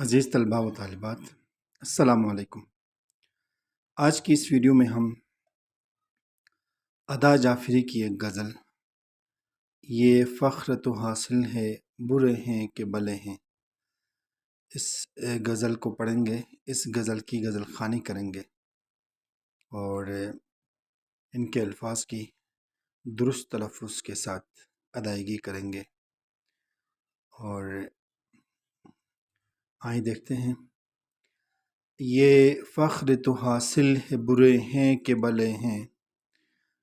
عزیز طلباء و طالبات، السلام علیکم۔ آج کی اس ویڈیو میں ہم ادا جعفری کی ایک غزل یہ فخر تو حاصل ہے برے ہیں کہ بلے ہیں، اس غزل کو پڑھیں گے، اس غزل کی غزل خوانی کریں گے اور ان کے الفاظ کی درست تلفظ کے ساتھ ادائیگی کریں گے۔ اور آئیں دیکھتے ہیں۔ یہ فخر تو حاصل ہے برے ہیں کہ بلے ہیں،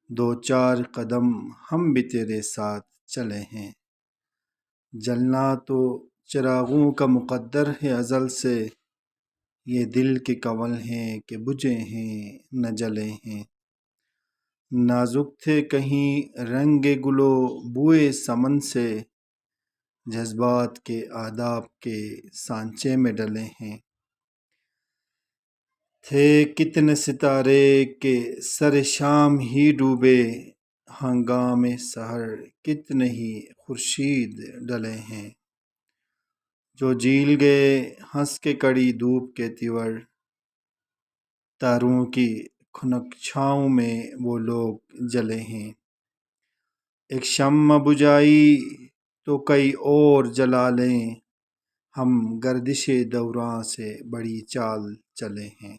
دو چار قدم ہم بھی تیرے ساتھ چلے ہیں، جلنا تو چراغوں کا مقدر ہے ازل سے، یہ دل کے کنول ہیں کہ بجھے ہیں نہ جلے ہیں، نازک تھے کہیں رنگ گل و بوئے سمن سے، جذبات کے آداب کے سانچے میں ڈلے ہیں، تھے کتنے ستارے کہ سر شام ہی ڈوبے، ہنگام سحر کتنے ہی خورشید ڈلے ہیں، جو جیل گئے ہنس کے کڑی دھوپ کے تیور، تاروں کی خنک چھاؤں میں وہ لوگ جلے ہیں، ایک شمع بجھائی تو کئی اور جلا لیں، ہم گردش دوراں سے بڑی چال چلے ہیں۔